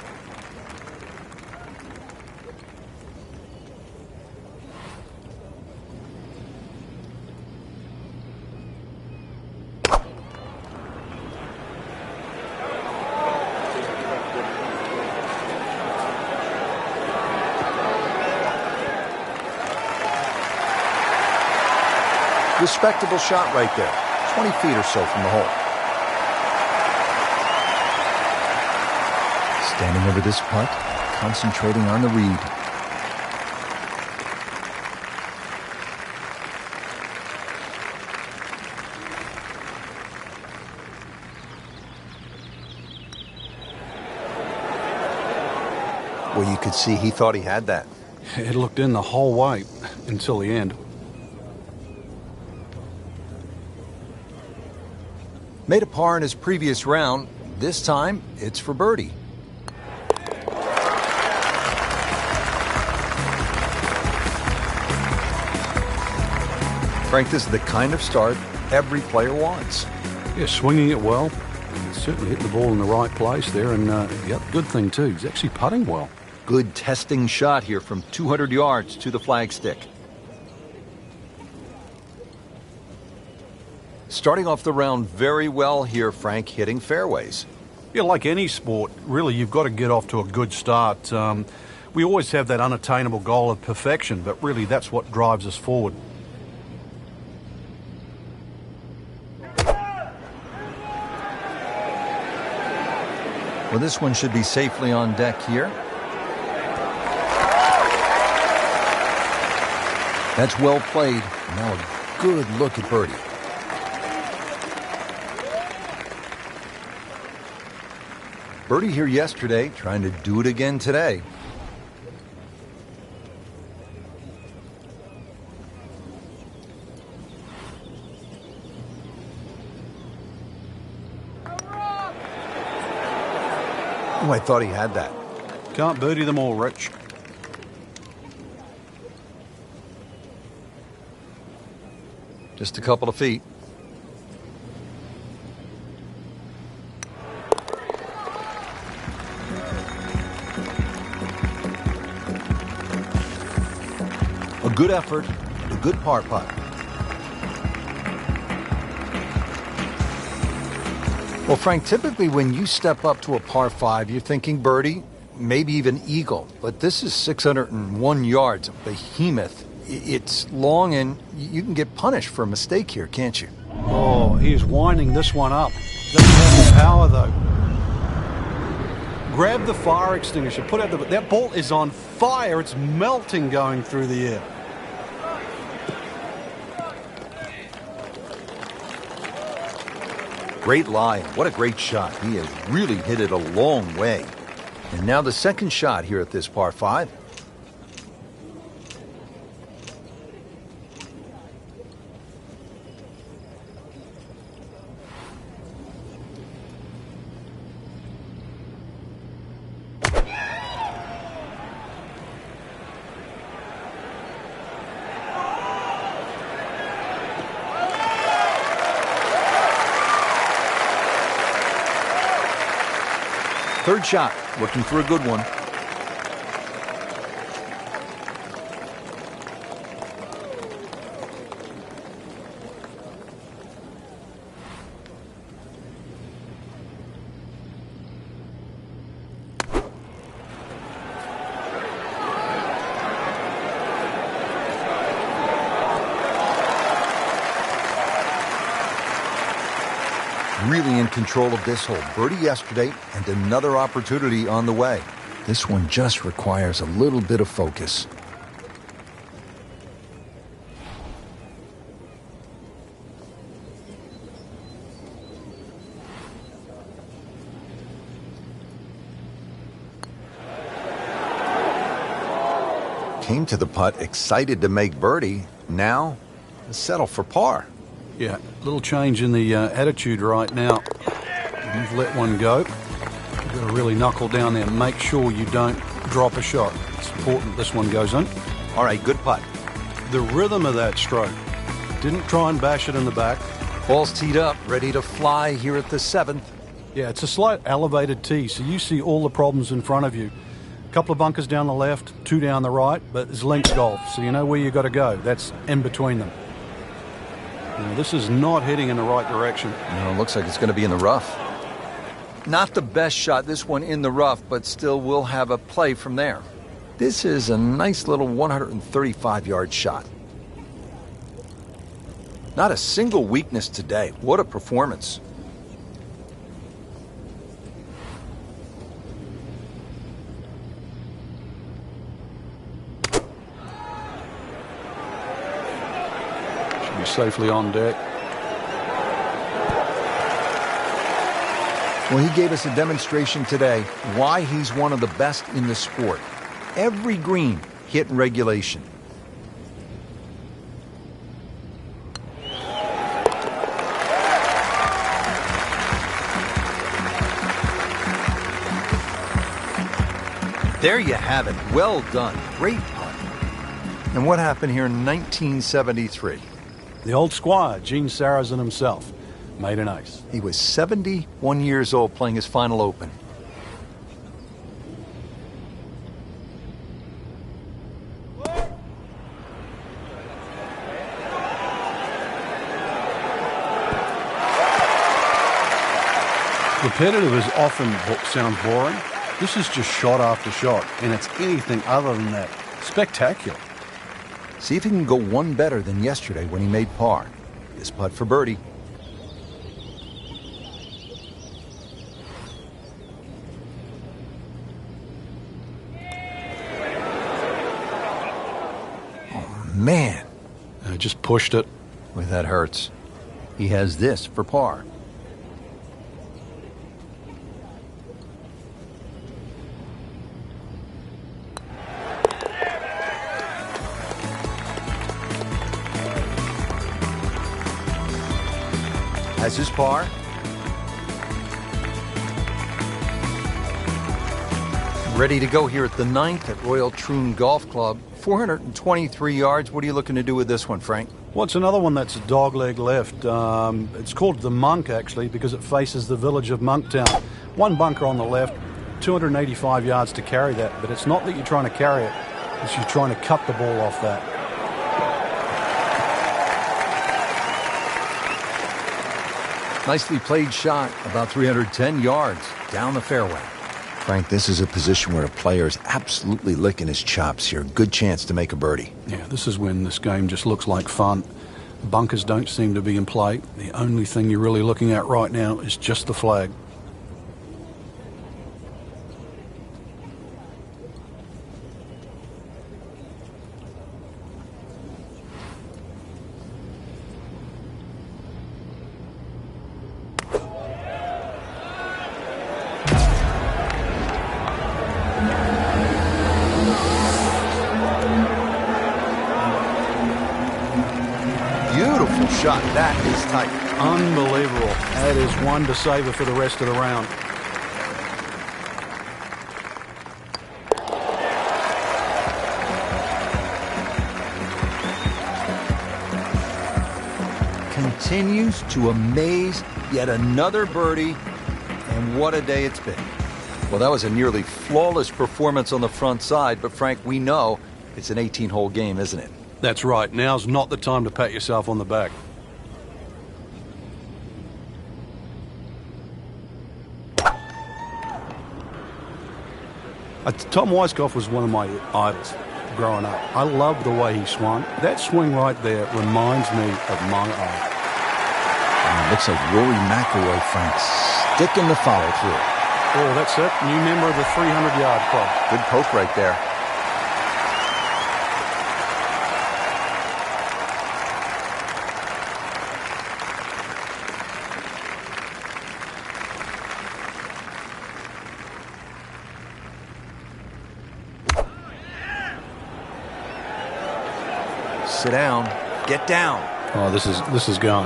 Respectable shot right there, 20 feet or so from the hole. Standing over this putt, concentrating on the read. Well, you could see he thought he had that. It looked in the whole way until the end. Made a par in his previous round. This time, it's for birdie. Frank, this is the kind of start every player wants. Yeah, swinging it well. Certainly hitting the ball in the right place there, and yep, good thing too. He's actually putting well. Good testing shot here from 200 yards to the flagstick. Starting off the round very well here, Frank, hitting fairways. Yeah, like any sport, really, you've got to get off to a good start. We always have that unattainable goal of perfection, but really that's what drives us forward. Well, this one should be safely on deck here. That's well played. Now a good look at birdie. Birdie here yesterday, trying to do it again today. Oh, I thought he had that. Can't birdie them all, Rich. Just a couple of feet. A good effort, a good par putt. Well, Frank, typically when you step up to a par 5, you're thinking birdie, maybe even eagle. But this is 601 yards, a behemoth. It's long, and you can get punished for a mistake here, can't you? Oh, he is winding this one up. Doesn't have the power, though. Grab the fire extinguisher. Put out the... That ball is on fire. It's melting going through the air. Great lie. What a great shot. He has really hit it a long way. And now the second shot here at this par 5. Third shot, looking for a good one. Really in control of this hole. Birdie yesterday and another opportunity on the way. This one just requires a little bit of focus. Came to the putt excited to make birdie. Now, settle for par. Yeah, little change in the attitude right now. You've let one go. You've got to really knuckle down there. Make sure you don't drop a shot. It's important this one goes in. All right, good putt. The rhythm of that stroke. Didn't try and bash it in the back. Ball's teed up, ready to fly here at the 7th. Yeah, it's a slight elevated tee, so you see all the problems in front of you. A couple of bunkers down the left, 2 down the right, but it's links golf, so you know where you got to go. That's in between them. Now, this is not heading in the right direction. No, it looks like it's going to be in the rough. Not the best shot, this one in the rough, but still will have a play from there. This is a nice little 135-yard shot. Not a single weakness today. What a performance. Should be safely on deck. Well, he gave us a demonstration today why he's one of the best in the sport. Every green hit in regulation. There you have it. Well done. Great putt. And what happened here in 1973? The old squire, Gene Sarazen himself, made an ace. He was 71 years old playing his final Open. Repetitive is often sounds boring. This is just shot after shot, and it's anything other than that. Spectacular. See if he can go one better than yesterday when he made par. This putt for birdie. Oh, man. Just pushed it. Well, that hurts. He has this for par. Has his par. Ready to go here at the 9th at Royal Troon Golf Club. 423 yards. What are you looking to do with this one, Frank? Well, it's another one that's a dogleg left. It's called the Monk, actually, because it faces the village of Monktown. One bunker on the left, 285 yards to carry that, but it's not that you're trying to carry it, it's you're trying to cut the ball off that. Nicely played shot, about 310 yards down the fairway. Frank, this is a position where a player is absolutely licking his chops here. Good chance to make a birdie. Yeah, this is when this game just looks like fun. Bunkers don't seem to be in play. The only thing you're really looking at right now is just the flag. Beautiful shot. That is tight. Unbelievable. That is one to savor for the rest of the round. Continues to amaze. Yet another birdie. And what a day it's been. Well, that was a nearly flawless performance on the front side. But, Frank, we know it's an 18-hole game, isn't it? That's right. Now's not the time to pat yourself on the back. Tom Weiskopf was one of my idols growing up. I loved the way he swung. That swing right there reminds me of my idol. Looks like Rory McIlroy, Frank, sticking the follow through. Oh, that's it. New member of the 300-yard club. Good poke right there. sit down. Get down. Oh, this is gone.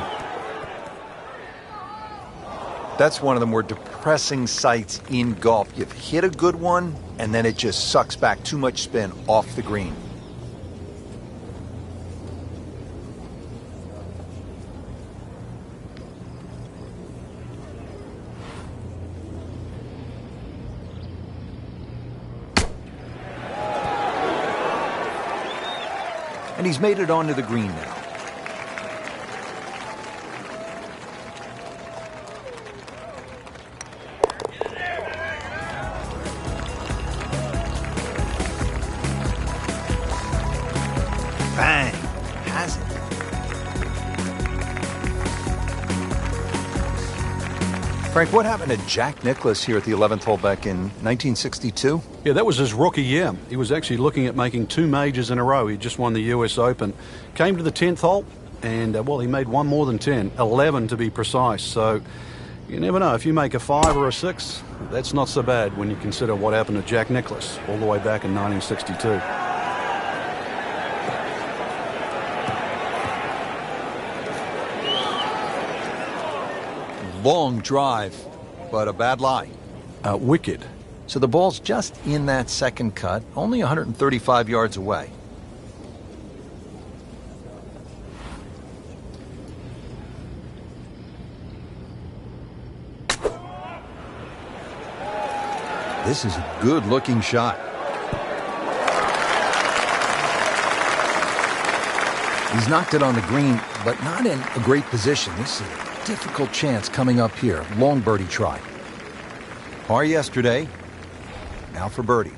That's one of the more depressing sights in golf. You've hit a good one, and then it just sucks back too much spin off the green. And he's made it onto the green now. Bang! Has it. Frank, what happened to Jack Nicklaus here at the 11th hole back in 1962? Yeah, that was his rookie year. He was actually looking at making 2 majors in a row. He just won the US Open. Came to the 10th hole, and, well, he made one more than 10, 11 to be precise. So you never know. If you make a 5 or a 6, that's not so bad when you consider what happened to Jack Nicklaus all the way back in 1962. Long drive, but a bad lie. Wicked. So the ball's just in that second cut, only 135 yards away. This is a good-looking shot. He's knocked it on the green, but not in a great position. This is a difficult chance coming up here. Long birdie try. Par yesterday. Now for birdie.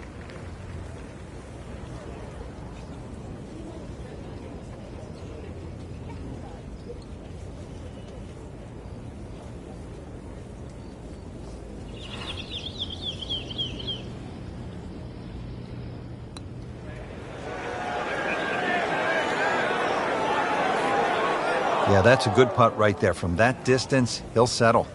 Yeah, that's a good putt right there. From that distance, he'll settle.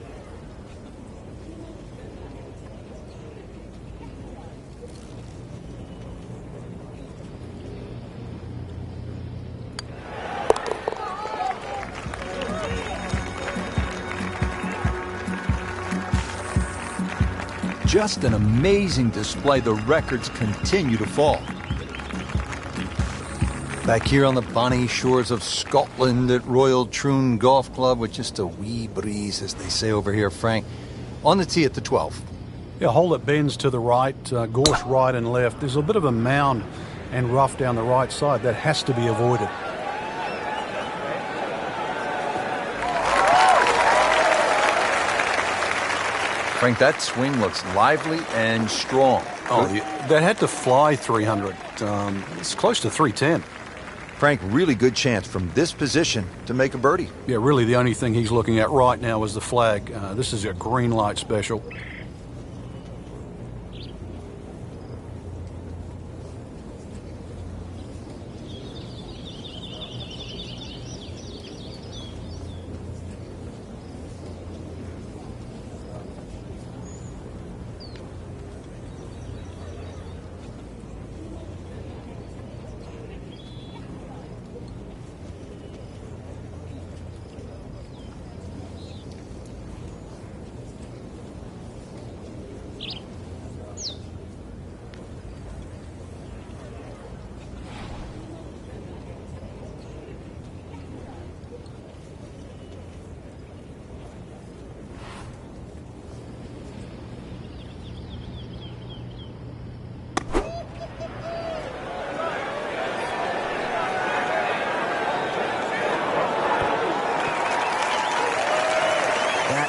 Just an amazing display. The records continue to fall. Back here on the bonny shores of Scotland at Royal Troon Golf Club with just a wee breeze, as they say over here, Frank. On the tee at the 12th. Yeah, hole that bends to the right, gorse right and left. There's a bit of a mound and rough down the right side. That has to be avoided. Frank, that swing looks lively and strong. Oh, that had to fly 300. It's close to 310. Frank, really good chance from this position to make a birdie. Yeah, really the only thing he's looking at right now is the flag. This is a green light special.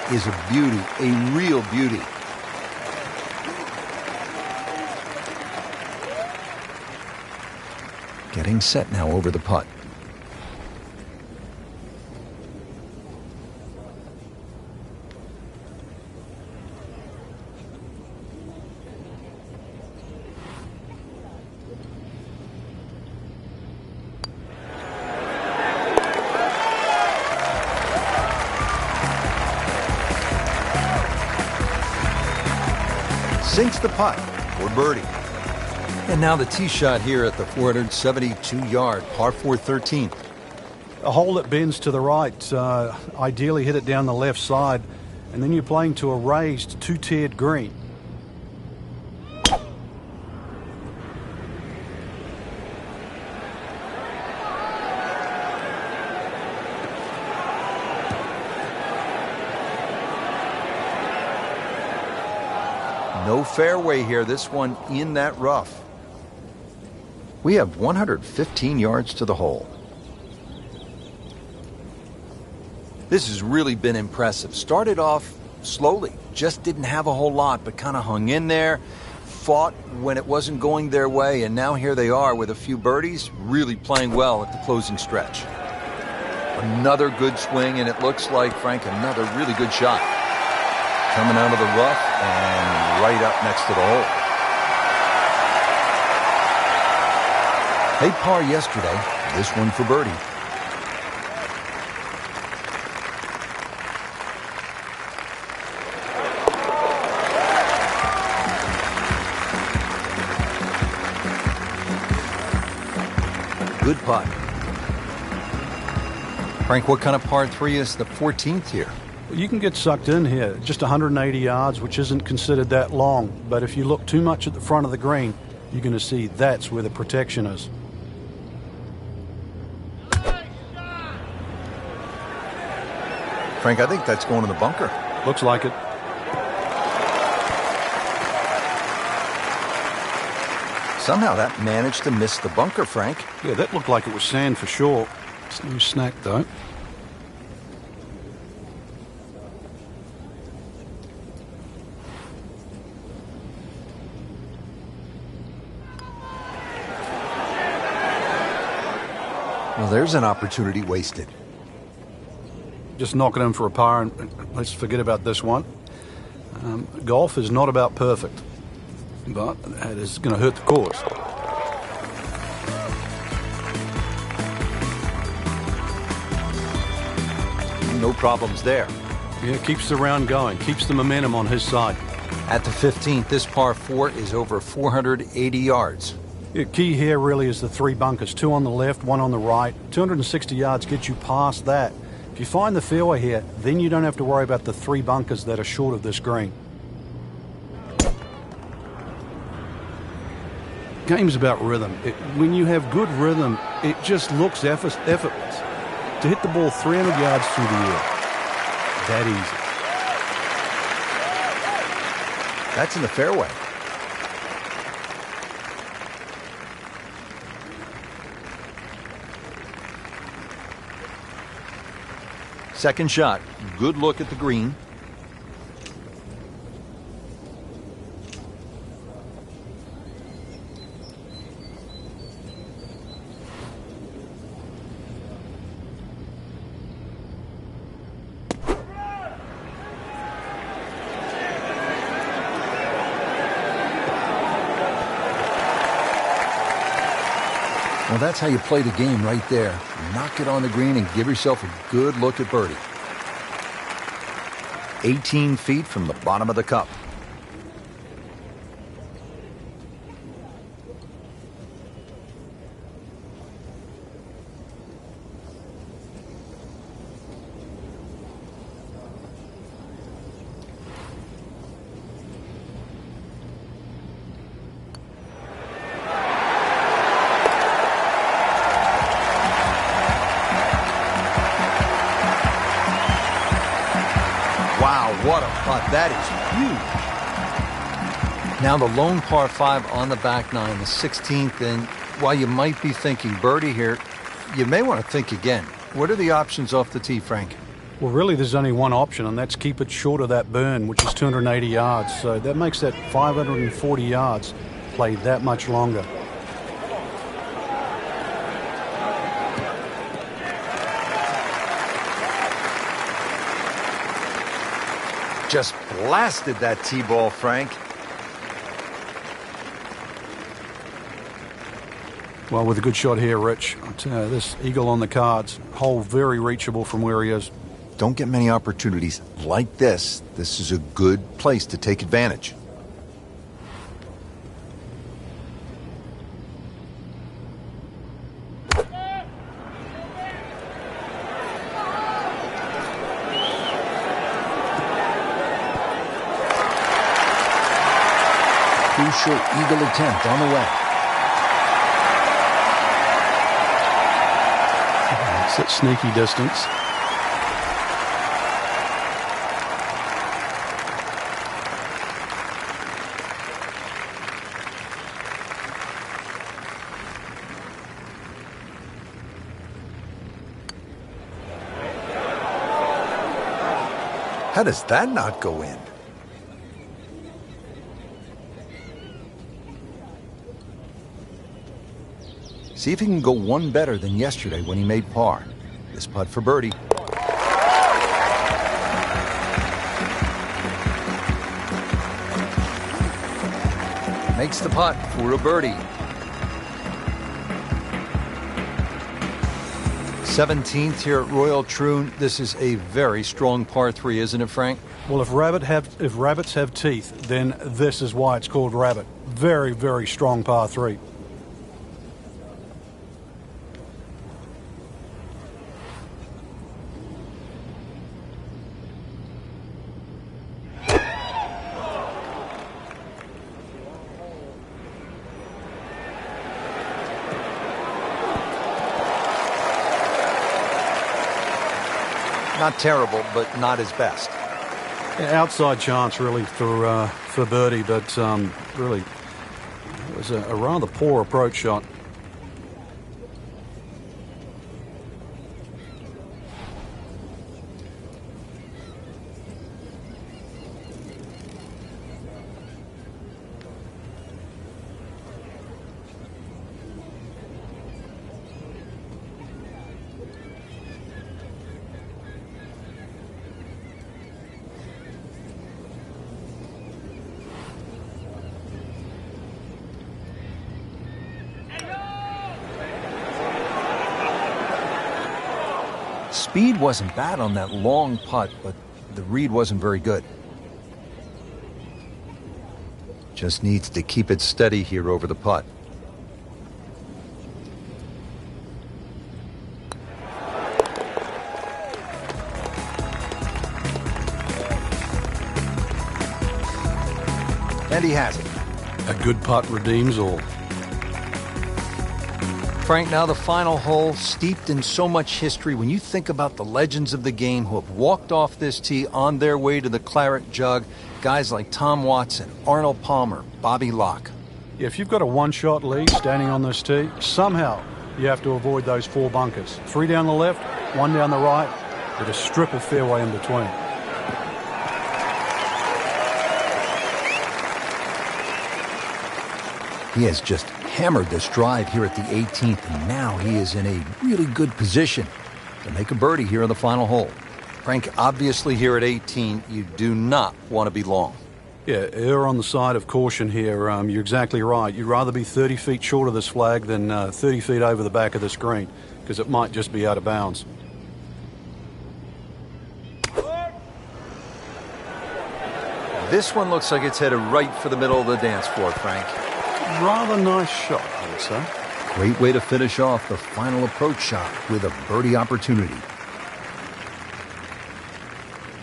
Is a beauty, a real beauty. Getting set now over the putt. Sinks the putt for birdie. And now the tee shot here at the 472-yard par 4 13th. A hole that bends to the right, ideally hit it down the left side, and then you're playing to a raised two-tiered green. No fairway here, this one in that rough. We have 115 yards to the hole. This has really been impressive. Started off slowly, just didn't have a whole lot, but kind of hung in there, fought when it wasn't going their way, and now here they are with a few birdies, really playing well at the closing stretch. Another good swing, and it looks like, Frank, another really good shot. Coming out of the rough and right up next to the hole. They par yesterday, this one for birdie. Good putt. Frank, what kind of par 3 is the 14th here? You can get sucked in here, just 180 yards, which isn't considered that long. But if you look too much at the front of the green, you're going to see that's where the protection is. Frank, I think that's going to the bunker. Looks like it. Somehow that managed to miss the bunker, Frank. Yeah, that looked like it was sand for sure. It's no snack, though. Well, there's an opportunity wasted. Just knock it in for a par, and let's forget about this one. Golf is not about perfect, but it is going to hurt the course. No problems there. Yeah, keeps the round going, keeps the momentum on his side. At the 15th, this par 4 is over 480 yards. The key here really is the three bunkers, two on the left, one on the right. 260 yards gets you past that. If you find the fairway here, then you don't have to worry about the three bunkers that are short of this green. Game's about rhythm. When you have good rhythm, it just looks effortless. To hit the ball 300 yards through the air, that easy. That's in the fairway. Second shot. Good look at the green. Well, that's how you play the game right there. Knock it on the green and give yourself a good look at birdie. 18 feet from the bottom of the cup. What a putt. That is huge. Now the lone par 5 on the back nine, the 16th, and while you might be thinking birdie here, you may want to think again. What are the options off the tee, Frank? Well, really, there's only one option, and that's keep it short of that burn, which is 280 yards. So that makes that 540 yards play that much longer. Just blasted that tee ball, Frank. Well, with a good shot here, Rich. I'll tell you, this eagle on the cards, hole very reachable from where he is. Don't get many opportunities like this. This is a good place to take advantage. crucial eagle attempt on the way. It's at sneaky distance. How does that not go in? See if he can go one better than yesterday when he made par. This putt for birdie. Makes the putt for a birdie. 17th here at Royal Troon. This is a very strong par 3, isn't it, Frank? Well, if rabbits have teeth, then this is why it's called rabbit. Very, very strong par 3. Not terrible, but not his best. Yeah, outside chance, really, for birdie, but really, it was a rather poor approach shot. Speed wasn't bad on that long putt, but the read wasn't very good. Just needs to keep it steady here over the putt. And he has it. A good putt redeems all. Frank, now the final hole, steeped in so much history. When you think about the legends of the game who have walked off this tee on their way to the claret jug, guys like Tom Watson, Arnold Palmer, Bobby Locke. Yeah, if you've got a one-shot lead standing on this tee, somehow you have to avoid those 4 bunkers. 3 down the left, 1 down the right, with a strip of fairway in between. He has just hammered this drive here at the 18th, and now he is in a really good position to make a birdie here in the final hole. Frank, obviously here at 18, you do not want to be long. Yeah, err on the side of caution here. You're exactly right. You'd rather be 30 feet short of this flag than 30 feet over the back of the screen, because it might just be out of bounds. This one looks like it's headed right for the middle of the dance floor, Frank. Rather nice shot, I would say. Great way to finish off the final approach shot with a birdie opportunity.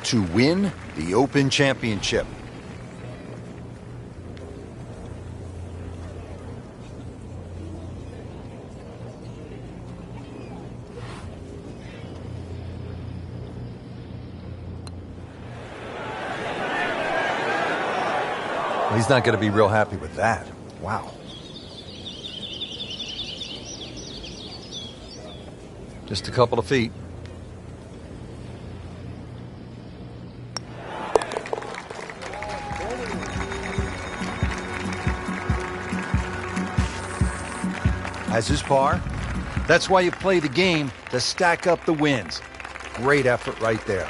To win the Open Championship. Well, he's not going to be real happy with that. Wow. Just a couple of feet. As his par. That's why you play the game, to stack up the wins. Great effort right there.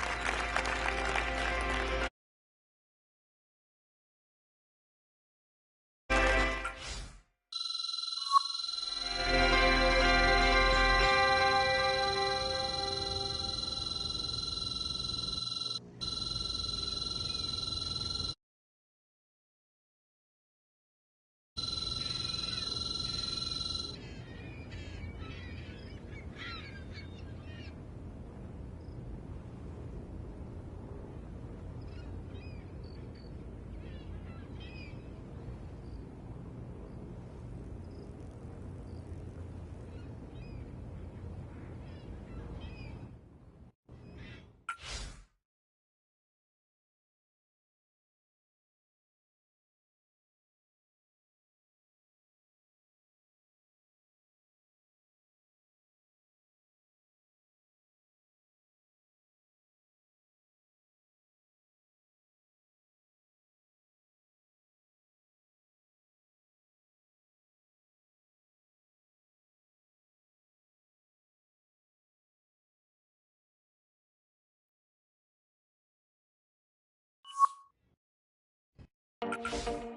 Bye.